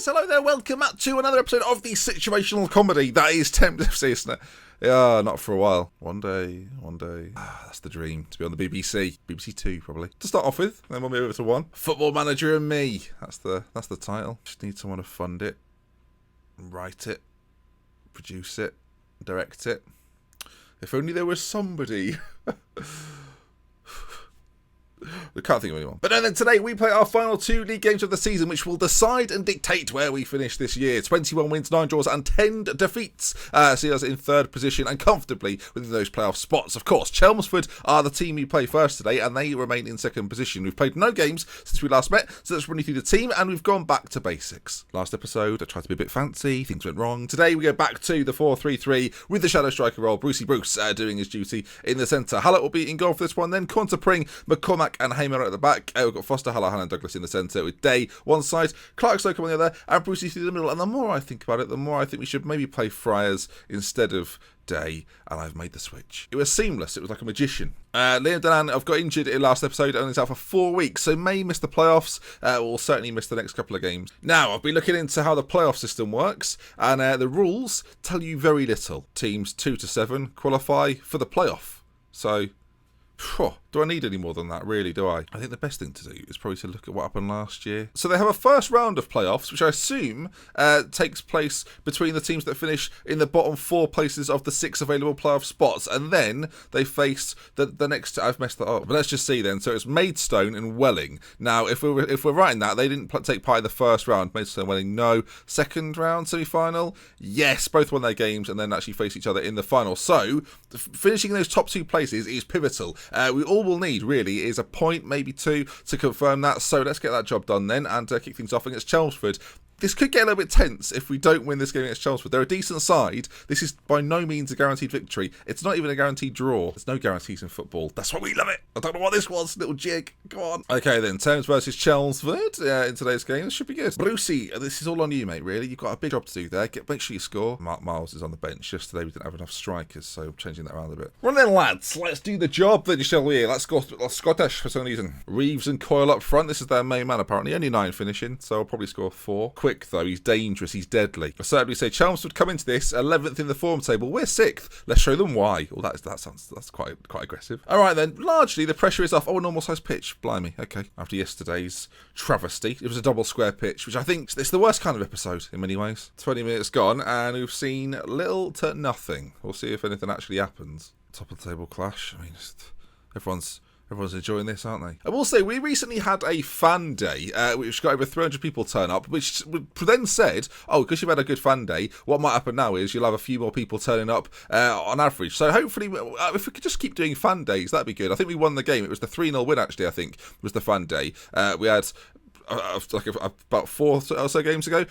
Yes, hello there, welcome back to another episode of the situational comedy that is Thames FC, isn't it? Yeah, not for a while. One day. That's the dream, to be on the BBC. BBC 2, probably. To start off with, then we'll move over to 1. Football Manager and Me. That's the title. Just need someone to fund it, write it, produce it, direct it. If only there was somebody. I can't think of anyone. But then today we play our final 2 league games of the season, which will decide and dictate where we finish this year. 21 wins, 9 draws and 10 defeats see us in 3rd position and comfortably within those playoff spots. Of course, Chelmsford are the team we play first today and they remain in 2nd position. We've played no games since we last met, so let's run you through the team and we've gone back to basics. Last episode I tried to be a bit fancy, things went wrong. Today we go back to the 4-3-3 with the shadow striker role, Brucey Bruce doing his duty in the centre. Hallett will be in goal for this one, then Conter, Pring, McCormack and Haymer at the back. We've got Foster, Hallahan and Douglas in the centre with Day one side, Clark Slocum on the other and Brucey through the middle. And the more I think about it, the more I think we should maybe play Friars instead of Day, and I've made the switch. It was seamless, it was like a magician. Liam Denan, I've got injured in last episode, only out for 4 weeks, so may miss the playoffs, will certainly miss the next couple of games. Now, I've been looking into how the playoff system works, and the rules tell you very little. Teams 2 to 7 qualify for the playoff, so do I need any more than that, really, do I? I think the best thing to do is probably to look at what happened last year. So they have a first round of playoffs, which I assume takes place between the teams that finish in the bottom 4 places of the 6 available playoff spots. And then they face the next... I've messed that up. But let's just see then. So it's Maidstone and Welling. Now, if we're right in that, they didn't take part in the first round. Maidstone and Welling, no. Second round semi-final? Yes, both won their games and then actually face each other in the final. So finishing in those top 2 places is pivotal. We all will need really is a point, maybe 2, to confirm that. So let's get that job done then and kick things off against Chelmsford. This could get a little bit tense if we don't win this game against Chelmsford. They're a decent side. This is by no means a guaranteed victory. It's not even a guaranteed draw. There's no guarantees in football. That's why we love it. I don't know what this was. Little jig. Go on. Okay then, Thames versus Chelmsford in today's game. This should be good. Brucey, this is all on you, mate, really. You've got a big job to do there. Make sure you score. Mark Miles is on the bench. Yesterday we didn't have enough strikers, so I'm changing that around a bit. Well then, lads, let's do the job then, shall we? Let's go Scottish for some reason. Reeves and Coyle up front. This is their main man, apparently. Only 9 finishing, so I'll probably score 4. Quick, though. He's dangerous. He's deadly. I certainly say Chelmsford come into this 11th in the form table. We're 6th. Let's show them why. Oh, that's quite aggressive. All right then. Largely the pressure is off. Oh, a normal size pitch. Blimey. Okay. After yesterday's travesty, it was a double square pitch, which I think it's the worst kind of episode in many ways. 20 minutes gone, and we've seen little to nothing. We'll see if anything actually happens. Top of the table clash. I mean, everyone's enjoying this, aren't they? I will say, we recently had a fan day, which got over 300 people turn up, which then said, oh, because you've had a good fan day, what might happen now is you'll have a few more people turning up on average. So hopefully, if we could just keep doing fan days, that'd be good. I think we won the game. It was the 3-0 win, actually, I think, was the fan day. We had... about 4 or so games ago.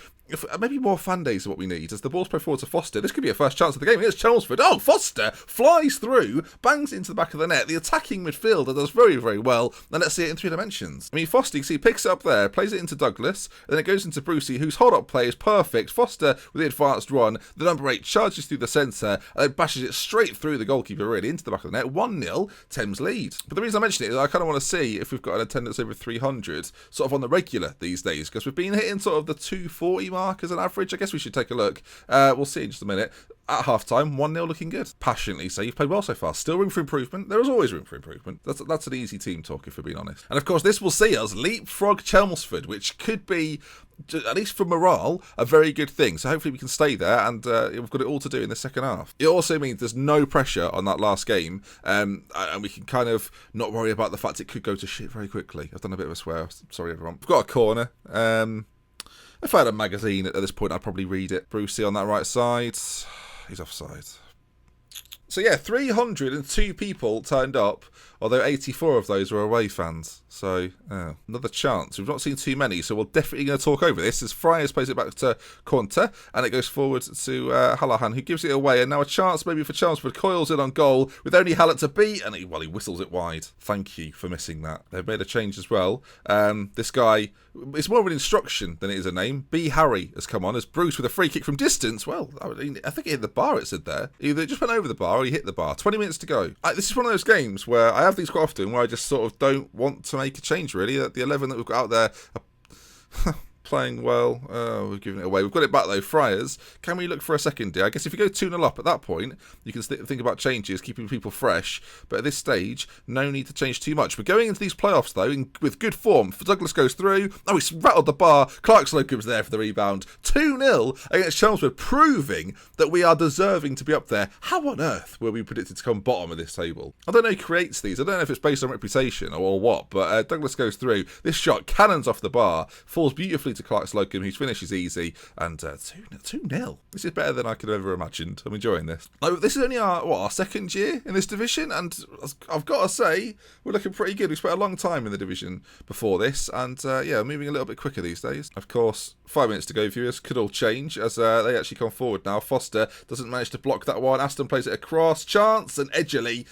Maybe more fan days are what we need. As the ball's played forward to Foster, this could be a first chance of the game. Here's Chelmsford. Oh, Foster flies through, bangs into the back of the net. The attacking midfielder does very, very well. And let's see it in 3 dimensions. I mean, Foster, you see, picks it up there, plays it into Douglas, and then it goes into Brucey, whose hold-up play is perfect. Foster, with the advanced run, the number 8 charges through the centre, and then bashes it straight through the goalkeeper, really, into the back of the net. 1-0, Thames lead. But the reason I mention it is I kind of want to see if we've got an attendance over 300, sort of on the regular these days, because we've been hitting sort of the 240 mark as an average. I guess we should take a look. We'll see in just a minute. At half-time, 1-0 looking good. Passionately say you've played well so far. Still room for improvement. There is always room for improvement. That's an easy team talk, if we're being honest. And of course, this will see us leapfrog Chelmsford, which could be, at least for morale, a very good thing. So hopefully we can stay there, and we've got it all to do in the second half. It also means there's no pressure on that last game, and we can kind of not worry about the fact it could go to shit very quickly. I've done a bit of a swear. Sorry, everyone. We've got a corner. If I had a magazine at this point, I'd probably read it. Brucey on that right side. He's offside. So yeah, 302 people turned up, although 84 of those were away fans. So, another chance. We've not seen too many, so we're definitely going to talk over this as Friars plays it back to Conter, and it goes forward to Hallahan, who gives it away. And now a chance maybe for Chelmsford. Coils in on goal with only Hallett to beat, and he whistles it wide. Thank you for missing that. They've made a change as well. This guy, it's more of an instruction than it is a name. B. Harry has come on as Bruce with a free kick from distance. Well, I think he hit the bar, it said there. Either it just went over the bar or he hit the bar. 20 minutes to go. This is one of those games where I have these quite often where I just sort of don't want to make a change, really. The 11 that we've got out there playing well. We've given it away. We've got it back though. Friars. Can we look for a second D? I guess if you go 2-0 up at that point, you can think about changes, keeping people fresh. But at this stage, no need to change too much. We're going into these playoffs though with good form. Douglas goes through. Oh, he's rattled the bar. Clark Slocum's there for the rebound. 2-0 against Chelmsford, proving that we are deserving to be up there. How on earth were we predicted to come bottom of this table? I don't know who creates these. I don't know if it's based on reputation or what, but Douglas goes through. This shot cannons off the bar, falls beautifully to Clark Slocum, whose finish is easy, and 2-0. This is better than I could have ever imagined. I'm enjoying this. This is only our second year in this division, and I've got to say, we're looking pretty good. We spent a long time in the division before this, and moving a little bit quicker these days. Of course, 5 minutes to go, viewers. Could all change as they actually come forward now. Foster doesn't manage to block that one. Aston plays it across. Chance, and Edgerly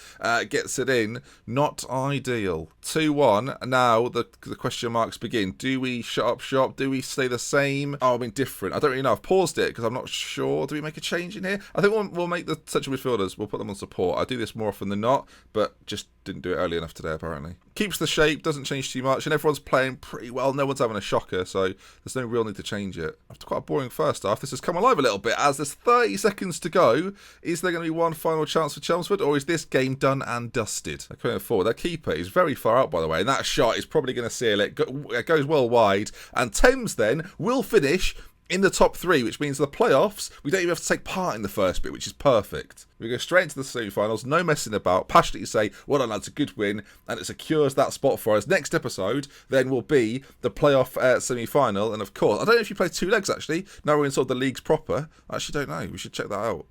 gets it in. Not ideal. 2-1. Now the question marks begin. Do we shut up shop? Do we stay the same? Oh, I mean, different. I don't really know. I've paused it because I'm not sure. Do we make a change in here? I think we'll make the central midfielders. We'll put them on support. I do this more often than not, but just didn't do it early enough today, apparently. Keeps the shape, doesn't change too much, and everyone's playing pretty well. No one's having a shocker, so there's no real need to change it. After quite a boring first half, this has come alive a little bit as there's 30 seconds to go. Is there going to be one final chance for Chelmsford, or is this game done and dusted? They're coming forward. Their keeper is very far out, by the way, and that shot is probably going to seal it. It goes well wide, and Thames then will finish in the top 3, which means the playoffs, we don't even have to take part in the first bit, which is perfect. We go straight into the semi-finals, no messing about, passionately say, well done lads, a good win, and it secures that spot for us. Next episode then will be the playoff semi-final, and of course, I don't know if you play 2 legs actually, now we're in sort of the leagues proper. I actually don't know, we should check that out.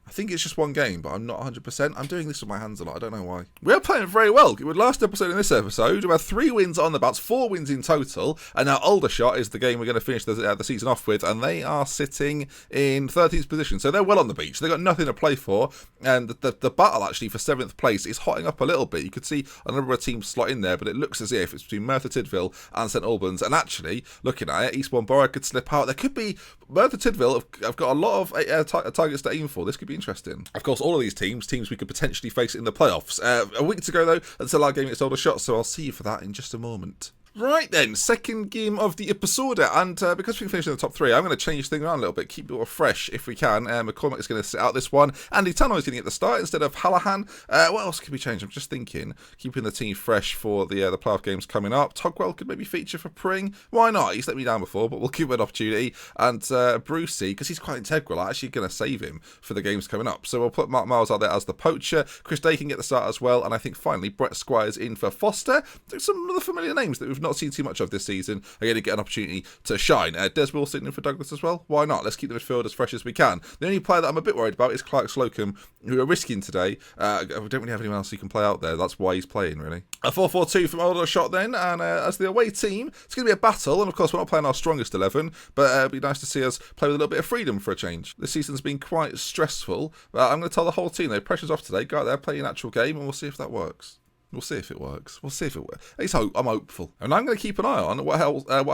I think it's just one game, but I'm not 100%. I'm doing this with my hands a lot. I don't know why. We are playing very well. With last episode and this episode, we had 3 wins on the bounce, 4 wins in total, and now Aldershot is the game we're going to finish the season off with, and they are sitting in 13th position, so they're well on the beach. They've got nothing to play for, and the battle actually for 7th place is hotting up a little bit. You could see a number of teams slot in there, but it looks as if it's between Merthyr Tydfil and St Albans, and actually, looking at it, Eastbourne Borough could slip out. There could be, Merthyr Tydfil have got a lot of targets to aim for. This could be interesting. Of course, all of these teams we could potentially face in the playoffs. A week to go, though, until our game gets Aldershot, so I'll see you for that in just a moment. Right then, second game of the episode, and because we can finish in the top 3, I'm going to change things around a little bit, keep it all fresh if we can. McCormick is going to sit out this one, Andy Tannoy is going to get the start instead of Hallahan. What else could we change? I'm just thinking, keeping the team fresh for the playoff games coming up. Togwell could maybe feature for Pring. Why not? He's let me down before, but we'll give him an opportunity. And Brucey, because he's quite integral, I'm actually going to save him for the games coming up. So we'll put Mark Miles out there as the poacher. Chris Day can get the start as well, and I think finally Brett Squires in for Foster. Some other familiar names that we've not seen too much of this season are going to get an opportunity to shine. Des Wilson in for Douglas as well. Why not? Let's keep the midfield as fresh as we can. The only player that I'm a bit worried about is Clark Slocum, who are risking today. We don't really have anyone else who can play out there. That's why he's playing, really. A 4-4-2 from Aldershot then, and as the away team, it's going to be a battle, and of course we're not playing our strongest 11, but it'd be nice to see us play with a little bit of freedom for a change. This season's been quite stressful, but I'm going to tell the whole team, though, pressure's off today. Go out there, play an actual game, and we'll see if that works. We'll see if it works. We'll see if it works. I'm hopeful. And I'm going to keep an eye on what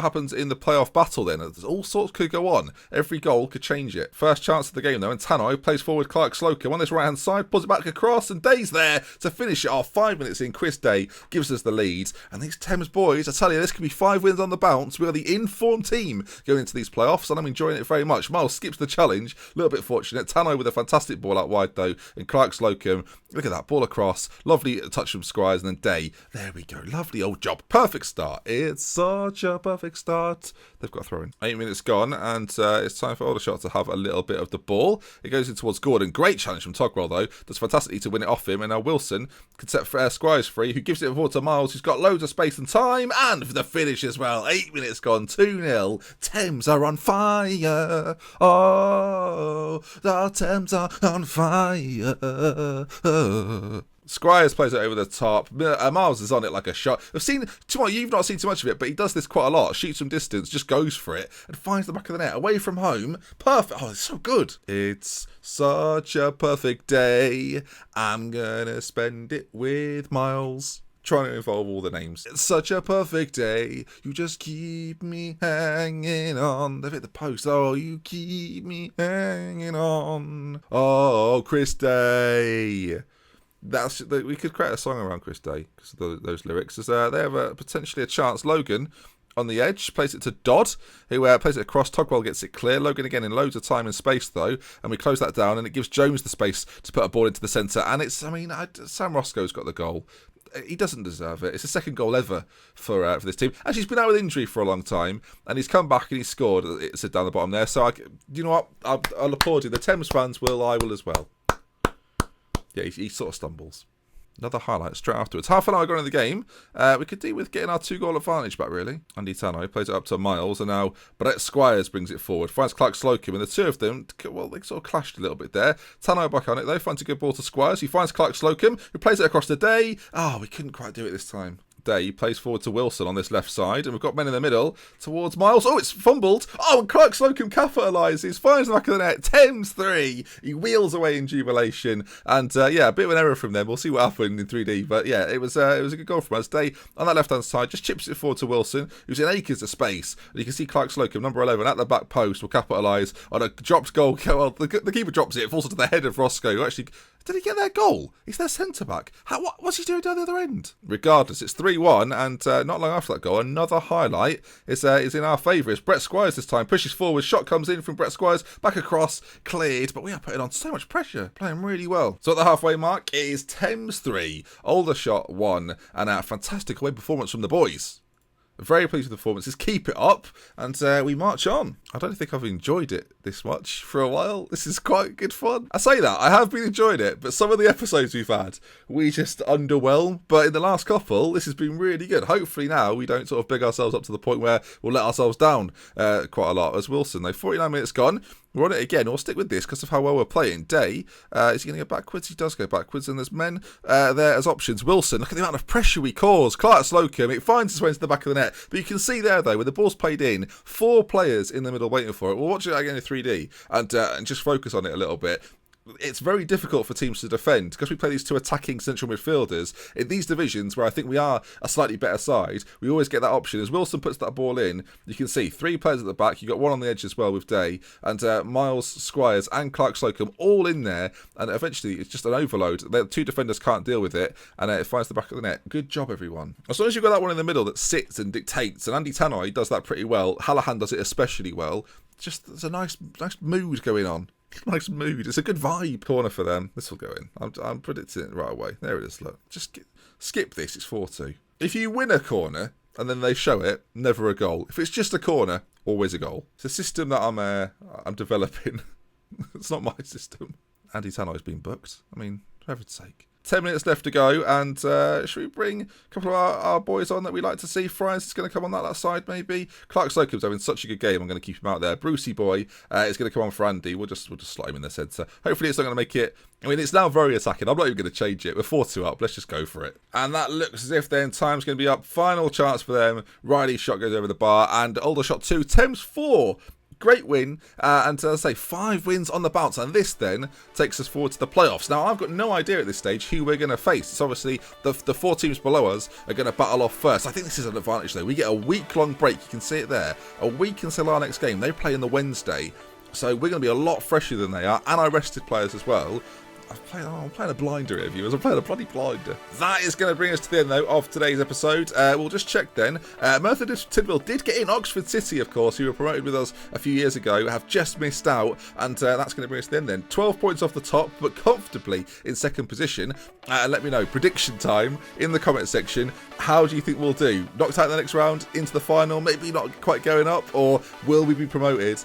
happens in the playoff battle then. All sorts could go on. Every goal could change it. First chance of the game though, and Tannoy plays forward Clark Slocum on this right hand side, pulls it back across, and Day's there to finish it off. 5 minutes in, Chris Day gives us the lead. And these Thames boys, I tell you, this could be 5 wins on the bounce. We are the informed team going into these playoffs, and I'm enjoying it very much. Miles skips the challenge. A little bit fortunate. Tannoy with a fantastic ball out wide though, and Clark Slocum, look at that, ball across. Lovely touch from Squires, and then Day. There we go. Lovely old job. Perfect start. It's such a perfect start. They've got a throw in. 8 minutes gone, and it's time for Aldershot to have a little bit of the ball. It goes in towards Gordon. Great challenge from Togwell, though. Does fantastically to win it off him, and now Wilson can set Squires free, who gives it forward to Miles, who's got loads of space and time, and for the finish as well. 8 minutes gone. 2-0. Thames are on fire. Oh, the Thames are on fire. Squires plays it over the top. Miles is on it like a shot. You've not seen too much of it, but he does this quite a lot. Shoots from distance, just goes for it, and finds the back of the net. Away from home. Perfect. Oh, it's so good. It's such a perfect day. I'm gonna spend it with Miles. Trying to involve all the names. It's such a perfect day. You just keep me hanging on. They've hit the post. Oh, you keep me hanging on. Oh, Chris Day. We could create a song around Chris Day because of those lyrics. As they have potentially a chance. Logan on the edge, plays it to Dodd, who plays it across. Togwell gets it clear. Logan again in loads of time and space, though, and we close that down, and it gives Jones the space to put a ball into the centre. And it's, Sam Roscoe's got the goal. He doesn't deserve it. It's the second goal ever for this team. Actually, he's been out with injury for a long time, and he's come back and he's scored. It's down the bottom there. So, you know what? I'll applaud you. The Thames fans will. I will as well. Yeah, he sort of stumbles. Another highlight straight afterwards. Half an hour gone in the game. We could do with getting our 2-goal advantage back, really. Andy Tannoy plays it up to Miles, and now Brett Squires brings it forward. Finds Clark Slocum, and the two of them, well, they sort of clashed a little bit there. Tannoy back on it, though. Finds a good ball to Squires. He finds Clark Slocum, who plays it across the day. Oh, we couldn't quite do it this time. Day plays forward to Wilson on this left side, and we've got men in the middle towards Miles. Oh, it's fumbled. Oh, and Clark Slocum capitalises, finds the back of the net. Thames 3. He wheels away in jubilation, and yeah, a bit of an error from them. We'll see what happened in 3D, but yeah, it was a good goal from us. Day on that left hand side just chips it forward to Wilson, who's in acres of space, and you can see Clark Slocum, number 11, at the back post will capitalise on a dropped goal. Well, the keeper drops it. It falls into the head of Roscoe, who actually. Did he get their goal? He's their centre-back. What's he doing down the other end? Regardless, it's 3-1, and not long after that goal, another highlight is in our favour. It's Brett Squires this time. Pushes forward. Shot comes in from Brett Squires. Back across. Cleared. But we are putting on so much pressure. Playing really well. So at the halfway mark, it is Thames 3, Aldershot 1, and a fantastic away performance from the boys. Very pleased with the performances. Keep it up, and we march on. I don't think I've enjoyed it this much for a while. This is quite good fun. I say that, I have been enjoying it, but some of the episodes we've had, we just underwhelm. But in the last couple, this has been really good. Hopefully now we don't sort of big ourselves up to the point where we'll let ourselves down quite a lot. As Wilson, though, 49 minutes gone. We're on it again. We'll stick with this because of how well we're playing. Day, is he going to go backwards? He does go backwards, and there's men there as options. Wilson, look at the amount of pressure we cause. Clark Slocum, it finds its way into the back of the net. But you can see there, though, when the ball's played in, 4 players in the middle waiting for it. We'll watch it again in 3D and just focus on it a little bit. It's very difficult for teams to defend because we play these two attacking central midfielders. In these divisions where I think we are a slightly better side, we always get that option. As Wilson puts that ball in, you can see 3 players at the back. You've got 1 on the edge as well with Day, and Miles, Squires and Clark Slocum all in there, and eventually it's just an overload. The 2 defenders can't deal with it, and it finds the back of the net. Good job, everyone. As long as you've got that one in the middle that sits and dictates, and Andy Tannoy does that pretty well, Hallahan does it especially well, just there's a nice mood going on. Nice mood. It's a good vibe. Corner for them. This will go in. I'm predicting it right away. There it is. Look, just skip this. It's 4-2. If you win a corner and then they show it, never a goal. If it's just a corner, always a goal. It's a system that I'm developing. It's not my system. Andy Tannoy's been booked. I mean, for heaven's sake. 10 minutes left to go, and should we bring a couple of our boys on that we like to see? Fryers is going to come on that side, maybe. Clark Slocum's having such a good game. I'm going to keep him out there. Brucey boy is going to come on for Andy. We'll just slot him in the centre. Hopefully, it's not going to make it. I mean, it's now very attacking. I'm not even going to change it. We're 4-2 up. Let's just go for it. And that looks as if then time's going to be up. Final chance for them. Riley's shot goes over the bar, and Aldershot 2, Thames 4. Great win, and as I say, 5 wins on the bounce, and this then takes us forward to the playoffs. Now, I've got no idea at this stage who we're going to face. It's obviously the 4 teams below us are going to battle off first. I think this is an advantage, though. We get a week-long break. You can see it there. A week until our next game. They play on the Wednesday, so we're going to be a lot fresher than they are, and I rested players as well. I'm playing a blinder here, viewers. I'm playing a bloody blinder. That is going to bring us to the end, though, of today's episode. We'll just check then. Merthyr Tydfil did get in. Oxford City, of course, who were promoted with us a few years ago, have just missed out, and that's going to bring us to the end then. 12 points off the top, but comfortably in second position. Let me know, prediction time in the comment section. How do you think we'll do? Knocked out in the next round, into the final, maybe not quite going up, or will we be promoted?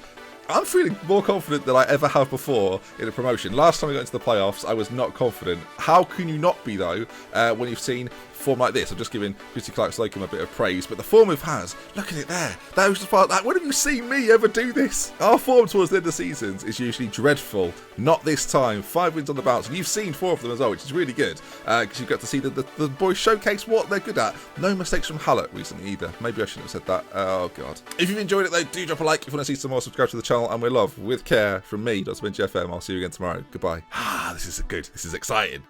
I'm feeling more confident than I ever have before in a promotion. Last time we got into the playoffs, I was not confident. How can you not be, though, when you've seen form like this? I'm just giving Christy Clark Slocum a bit of praise, but the form we've had, look at it there. That was just like, when have you seen me ever do this? Our form towards the end of seasons is usually dreadful. Not this time. 5 wins on the bounce, and you've seen 4 of them as well, which is really good, because you've got to see the boys showcase what they're good at. No mistakes from Hallett recently either. Maybe I shouldn't have said that. Oh, God. If you've enjoyed it, though, do drop a like. If you want to see some more, subscribe to the channel, and we're love with care from me, DoctorBenjy FM. I'll see you again tomorrow. Goodbye. This is good. This is exciting.